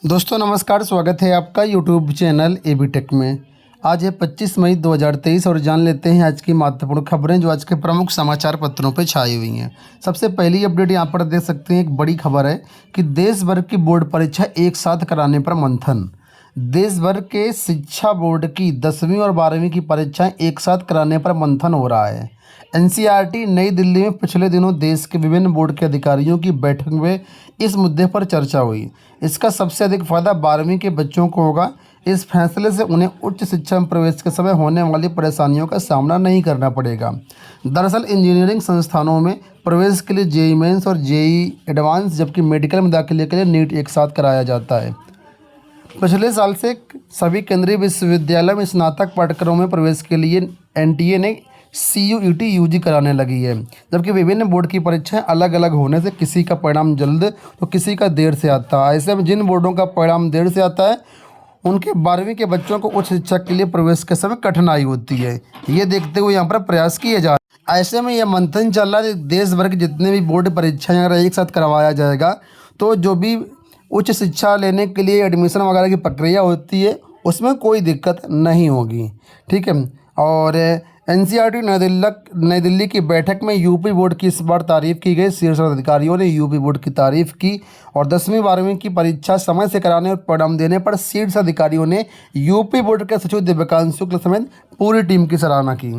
दोस्तों नमस्कार, स्वागत है आपका यूट्यूब चैनल एबी टेक में। आज है 25 मई 2023 और जान लेते हैं आज की महत्वपूर्ण खबरें जो आज के प्रमुख समाचार पत्रों पर छाई हुई हैं। सबसे पहली अपडेट यहाँ पर देख सकते हैं, एक बड़ी खबर है कि देश भर की बोर्ड परीक्षा एक साथ कराने पर मंथन। देश भर के शिक्षा बोर्ड की 10वीं और 12वीं की परीक्षाएं एक साथ कराने पर मंथन हो रहा है। एनसीईआरटी नई दिल्ली में पिछले दिनों देश के विभिन्न बोर्ड के अधिकारियों की बैठक में इस मुद्दे पर चर्चा हुई। इसका सबसे अधिक फायदा 12वीं के बच्चों को होगा। इस फैसले से उन्हें उच्च शिक्षा में प्रवेश के समय होने वाली परेशानियों का सामना नहीं करना पड़ेगा। दरअसल इंजीनियरिंग संस्थानों में प्रवेश के लिए जेईई मेंस और जेईई एडवांस, जबकि मेडिकल में दाखिले के लिए नीट एक साथ कराया जाता है। पिछले साल से सभी केंद्रीय विश्वविद्यालय में स्नातक पाठ्यक्रमों में प्रवेश के लिए एनटीए ने CUET यूजी कराने लगी है। जबकि विभिन्न बोर्ड की परीक्षाएं अलग अलग होने से किसी का परिणाम जल्द तो किसी का देर से आता है। ऐसे में जिन बोर्डों का परिणाम देर से आता है उनके 12वीं के बच्चों को उच्च शिक्षा के लिए प्रवेश के समय कठिनाई होती है। ये देखते हुए यहाँ पर प्रयास किए जा रहे हैं। ऐसे में यह मंथन चल रहा है, देश भर के जितने भी बोर्ड परीक्षाएं अगर एक साथ करवाया जाएगा तो जो भी उच्च शिक्षा लेने के लिए एडमिशन वगैरह की प्रक्रिया होती है उसमें कोई दिक्कत नहीं होगी। ठीक है। और एनसीईआरटी नई दिल्ली की बैठक में यूपी बोर्ड की इस बार तारीफ की गई। शीर्ष अधिकारियों ने यूपी बोर्ड की तारीफ की और 10वीं 12वीं की परीक्षा समय से कराने और परिणाम देने पर शीर्ष अधिकारियों ने यूपी बोर्ड के सचिव दिव्यकांत शुक्ल समेत पूरी टीम की सराहना की।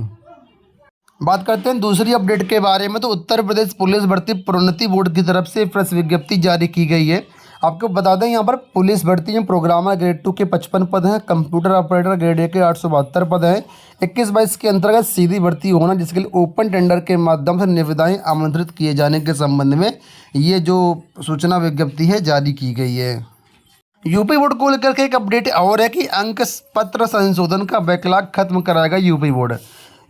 बात करते हैं दूसरी अपडेट के बारे में। तो उत्तर प्रदेश पुलिस भर्ती प्रोन्नति बोर्ड की तरफ से प्रेस विज्ञप्ति जारी की गई है। आपको बता दें, यहाँ पर पुलिस भर्ती में प्रोग्रामर ग्रेड 2 के 55 पद हैं, कंप्यूटर ऑपरेटर ग्रेड 1 के 872 पद हैं। 21-22 के अंतर्गत सीधी भर्ती होना, जिसके लिए ओपन टेंडर के माध्यम से निविदाएं आमंत्रित किए जाने के संबंध में ये जो सूचना विज्ञप्ति है जारी की गई है। यूपी बोर्ड को लेकर के एक अपडेट और है कि अंक पत्र संशोधन का बैकलॉग खत्म कराएगा यूपी बोर्ड।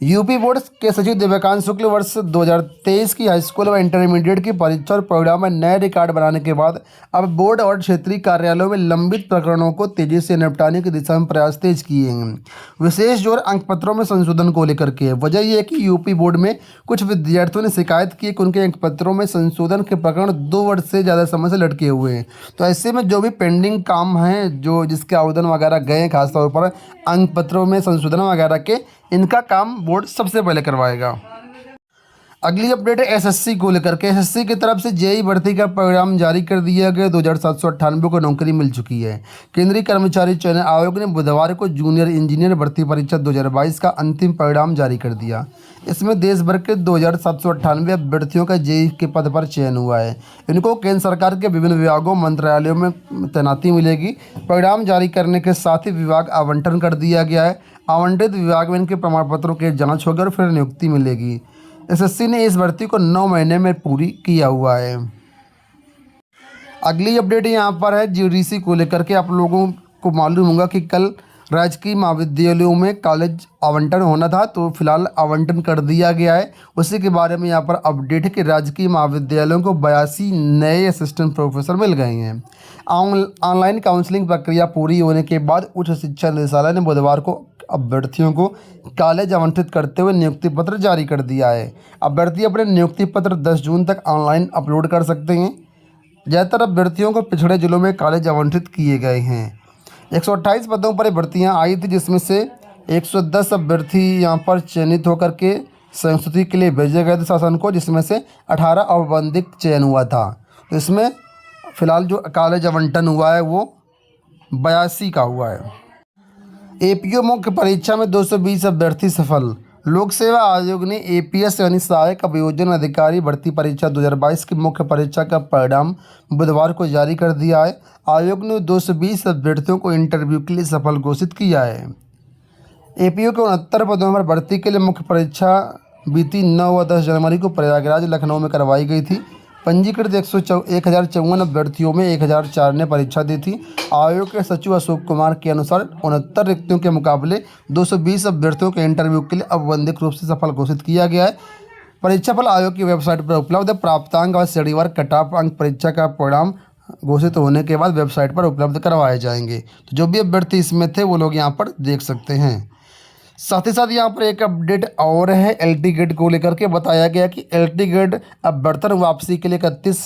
यूपी बोर्ड के सचिव दिव्यकांत शुक्ल वर्ष 2023 की हाईस्कूल व इंटरमीडिएट की परीक्षा और प्रोग्राम में नए रिकॉर्ड बनाने के बाद अब बोर्ड और क्षेत्रीय कार्यालयों में लंबित प्रकरणों को तेजी से निपटाने की दिशा में प्रयास तेज किए हैं। विशेष जोर अंक पत्रों में संशोधन को लेकर के है। वजह यह है कि यूपी बोर्ड में कुछ विद्यार्थियों ने शिकायत की कि उनके अंक पत्रों में संशोधन के प्रकरण 2 वर्ष से ज़्यादा समय से लटके हुए हैं। तो ऐसे में जो भी पेंडिंग काम हैं, जो जिसके आवेदन वगैरह गए हैं, खासतौर पर अंक पत्रों में संशोधन वगैरह के, इनका काम बोर्ड सबसे पहले करवाएगा। अगली अपडेट है एसएससी को लेकर के। एसएससी की तरफ से जेईई भर्ती का परिणाम जारी कर दिया गया। 2798 को नौकरी मिल चुकी है। केंद्रीय कर्मचारी चयन आयोग ने बुधवार को जूनियर इंजीनियर भर्ती परीक्षा 2022 का अंतिम परिणाम जारी कर दिया। इसमें देश भर के 2798 अभ्यर्थियों का जेईई के पद पर चयन हुआ है। इनको केंद्र सरकार के विभिन्न विभागों मंत्रालयों में तैनाती मिलेगी। परिणाम जारी करने के साथ ही विभाग आवंटन कर दिया गया है। आवंटित विभाग में इनके प्रमाण पत्रों की जाँच होगी और फिर नियुक्ति मिलेगी। एसएससी ने इस भर्ती को 9 महीने में पूरी किया हुआ है। अगली अपडेट यहाँ पर है जीडीसी को लेकर के। आप लोगों को मालूम होगा कि कल राजकीय महाविद्यालयों में कॉलेज आवंटन होना था, तो फिलहाल आवंटन कर दिया गया है। उसी के बारे में यहाँ पर अपडेट है कि राजकीय महाविद्यालयों को 82 नए असिस्टेंट प्रोफेसर मिल गए हैं। ऑनलाइन काउंसलिंग प्रक्रिया पूरी होने के बाद उच्च शिक्षा निदेशालय ने बुधवार को अभ्यर्थियों को कॉलेज आवंटित करते हुए नियुक्ति पत्र जारी कर दिया है। अभ्यर्थी अपने नियुक्ति पत्र 10 जून तक ऑनलाइन अपलोड कर सकते हैं। ज़्यादातर अभ्यर्थियों को पिछड़े जिलों में कॉलेज आवंटित किए गए हैं। 128 पदों पर भर्तियां आई थी, जिसमें से 110 अभ्यर्थी यहां पर चयनित होकर के संस्तुति के लिए भेजे गए थे शासन को, जिसमें से 18 औपबंधिक चयन हुआ था। तो इसमें फ़िलहाल जो कॉलेज आवंटन हुआ है वो 82 का हुआ है। एपीओ मुख्य परीक्षा में 220 अभ्यर्थी सफल। लोक सेवा आयोग ने एपीएस यानी सहायक अभियोजन अधिकारी भर्ती परीक्षा 2022 की मुख्य परीक्षा का परिणाम बुधवार को जारी कर दिया है। आयोग ने 220 अभ्यर्थियों को इंटरव्यू के लिए सफल घोषित किया है। एपीओ के 69 पदों पर भर्ती के लिए मुख्य परीक्षा बीती 9 व 10 जनवरी को प्रयागराज लखनऊ में करवाई गई थी। पंजीकृत 1054 अभ्यर्थियों में 1004 ने परीक्षा दी थी। आयोग के सचिव अशोक कुमार के अनुसार 69 रिक्तियों के मुकाबले 220 अभ्यर्थियों के इंटरव्यू के लिए औपबंधिक रूप से सफल घोषित किया गया है। परीक्षाफल आयोग की वेबसाइट पर उपलब्ध है। प्राप्तांक और श्रेणीवार कट ऑफ अंक परीक्षा का परिणाम घोषित होने के बाद वेबसाइट पर उपलब्ध करवाए जाएंगे। तो जो भी अभ्यर्थी इसमें थे वो लोग यहाँ पर देख सकते हैं। साथ ही साथ यहाँ पर एक अपडेट और है एलटी गेट को लेकर के। बताया गया कि एलटी गेट अब वेतन वापसी के लिए 31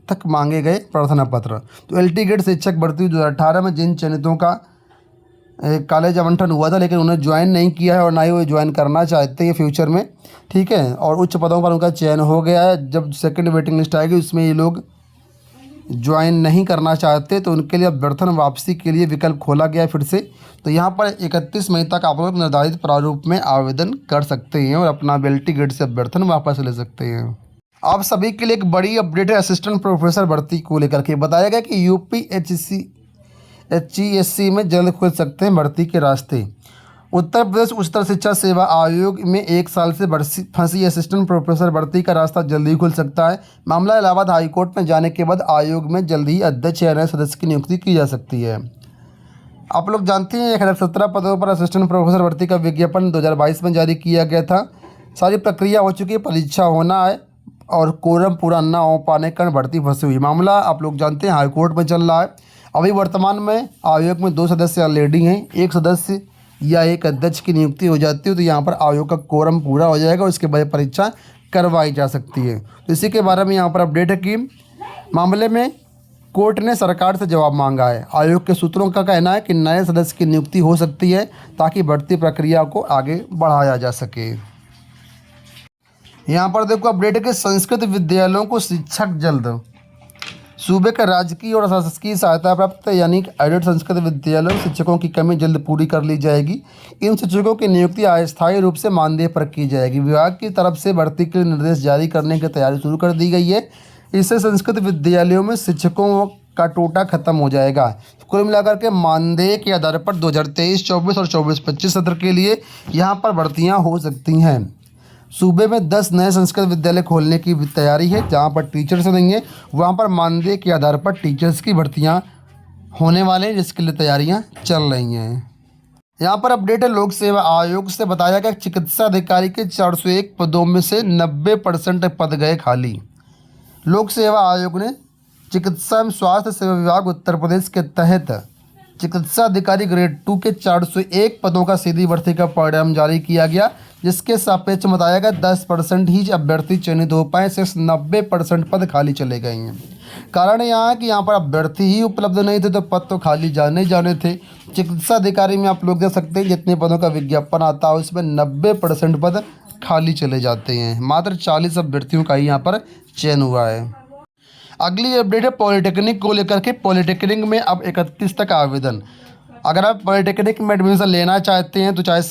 तक मांगे गए प्रार्थना पत्र। तो एलटी गेट शिक्षक भर्ती 2018 में जिन चयनितों का कॉलेज आवंटन हुआ था लेकिन उन्हें ज्वाइन नहीं किया है और ना ही वो ज्वाइन करना चाहते हैं फ्यूचर में, ठीक है, और उच्च पदों पर उनका चयन हो गया है। जब सेकंड वेटिंग लिस्ट आएगी उसमें ये लोग ज्वाइन नहीं करना चाहते तो उनके लिए अब वेतन वापसी के लिए विकल्प खोला गया है फिर से। तो यहाँ पर 31 मई तक आप लोग निर्धारित प्रारूप में आवेदन कर सकते हैं और अपना एलटी गेट से वेतन वापस ले सकते हैं। आप सभी के लिए एक बड़ी अपडेट है असिस्टेंट प्रोफेसर भर्ती को लेकर के। बताया गया कि यूपीएससी में जल्द खुल सकते हैं भर्ती के रास्ते। उत्तर प्रदेश उच्चतर शिक्षा सेवा आयोग में 1 साल से फंसी असिस्टेंट प्रोफेसर भर्ती का रास्ता जल्द ही खुल सकता है। मामला इलाहाबाद हाईकोर्ट में जाने के बाद आयोग में जल्द ही अध्यक्ष या नए सदस्य की नियुक्ति की जा सकती है। आप लोग जानते हैं 1017 पदों पर असिस्टेंट प्रोफेसर भर्ती का विज्ञापन 2022 में जारी किया गया था। सारी प्रक्रिया हो चुकी है, परीक्षा होना है और कोरम पूरा न हो पाने के कारण भर्ती फंसी हुई। मामला आप लोग जानते हैं हाईकोर्ट में चल रहा है। अभी वर्तमान में आयोग में 2 सदस्य ऑलरेडी हैं, 1 सदस्य या 1 अध्यक्ष की नियुक्ति हो जाती है तो यहाँ पर आयोग का कोरम पूरा हो जाएगा और उसके बाद परीक्षा करवाई जा सकती है। तो इसी के बारे में यहाँ पर अपडेट है कि मामले में कोर्ट ने सरकार से जवाब मांगा है। आयोग के सूत्रों का कहना है कि नए सदस्य की नियुक्ति हो सकती है ताकि भर्ती प्रक्रिया को आगे बढ़ाया जा सके। यहाँ पर देखो अपडेट है कि संस्कृत विद्यालयों को शिक्षक जल्द। सूबे का राजकीय और शासकीय सहायता प्राप्त यानी एडेड संस्कृत विद्यालयों में शिक्षकों की कमी जल्द पूरी कर ली जाएगी। इन शिक्षकों की नियुक्ति अस्थायी रूप से मानदेय पर की जाएगी। विभाग की तरफ से भर्ती के लिए निर्देश जारी करने की तैयारी शुरू कर दी गई है। इससे संस्कृत विद्यालयों में शिक्षकों का टोटा खत्म हो जाएगा। कुल मिलाकर के मानदेय के आधार पर 2023-24 और 24-25 सत्र के लिए यहाँ पर भर्तियाँ हो सकती हैं। सूबे में 10 नए संस्कृत विद्यालय खोलने की तैयारी है जहाँ पर टीचर्स नहीं है, वहाँ पर मानदेय के आधार पर टीचर्स की भर्तियाँ होने वाले हैं जिसके लिए तैयारियाँ चल रही हैं। यहाँ पर अपडेट है लोक सेवा आयोग से। बताया गया चिकित्सा अधिकारी के 401 पदों में से 90% पद गए खाली। लोक सेवा आयोग ने चिकित्सा एवं स्वास्थ्य सेवा विभाग उत्तर प्रदेश के तहत चिकित्सा अधिकारी ग्रेड 2 के 401 पदों का सीधी भर्ती का परिणाम जारी किया गया, जिसके सापेक्ष बताया गया 10% ही अभ्यर्थी चयनित हो पाए, सिर्फ 90% पद खाली चले गए हैं। कारण यहाँ है कि यहाँ पर अभ्यर्थी ही उपलब्ध नहीं थे तो पद तो खाली जाने थे। चिकित्सा अधिकारी में आप लोग देख सकते हैं जितने पदों का विज्ञापन आता है उसमें 90% पद खाली चले जाते हैं। मात्र 40 अभ्यर्थियों का ही यहाँ पर चयन हुआ है। अगली अपडेट है पॉलिटेक्निक को लेकर के। पॉलिटेक्निक में अब 31 तक आवेदन। अगर आप पॉलिटेक्निक में एडमिशन लेना चाहते हैं तो चाहे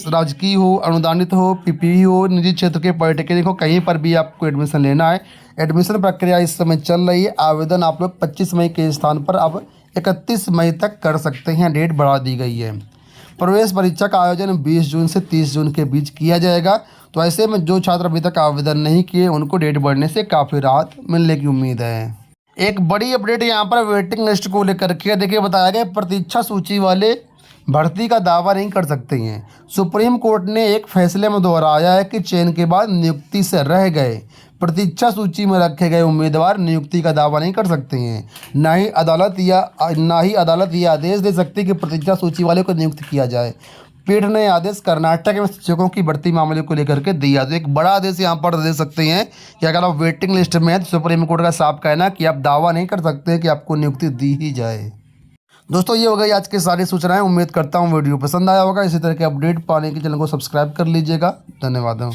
राजकीय हो, अनुदानित हो, पीपीई हो, निजी क्षेत्र के पॉलिटेक्निक हो, कहीं पर भी आपको एडमिशन लेना है। एडमिशन प्रक्रिया इस समय चल रही है। आवेदन आप लोग 25 मई के स्थान पर अब 31 मई तक कर सकते हैं, डेट बढ़ा दी गई है। प्रवेश परीक्षा का आयोजन 20 जून से 30 जून के बीच किया जाएगा। तो ऐसे में जो छात्र अभी तक आवेदन नहीं किए उनको डेट बढ़ने से काफ़ी राहत मिलने की उम्मीद है। एक बड़ी अपडेट यहाँ पर वेटिंग लिस्ट को लेकर के। देखिए बताया गया प्रतीक्षा सूची वाले भर्ती का दावा नहीं कर सकते हैं। सुप्रीम कोर्ट ने एक फैसले में दोहराया है कि चयन के बाद नियुक्ति से रह गए प्रतीक्षा सूची में रखे गए उम्मीदवार नियुक्ति का दावा नहीं कर सकते हैं। ना ही अदालत यह आदेश दे सकती कि प्रतीक्षा सूची वाले को नियुक्त किया जाए। पीठ ने आदेश कर्नाटक में शिक्षकों की भर्ती मामले को लेकर के दिया। तो एक बड़ा आदेश यहाँ पर दे सकते हैं कि अगर आप वेटिंग लिस्ट में हैं तो सुप्रीम कोर्ट का साफ कहना कि आप दावा नहीं कर सकते कि आपको नियुक्ति दी ही जाए। दोस्तों ये हो गई आज की सारी सूचनाएं। उम्मीद करता हूँ वीडियो पसंद आया होगा। इसी तरह के अपडेट पाने के चैनल को सब्सक्राइब कर लीजिएगा। धन्यवाद।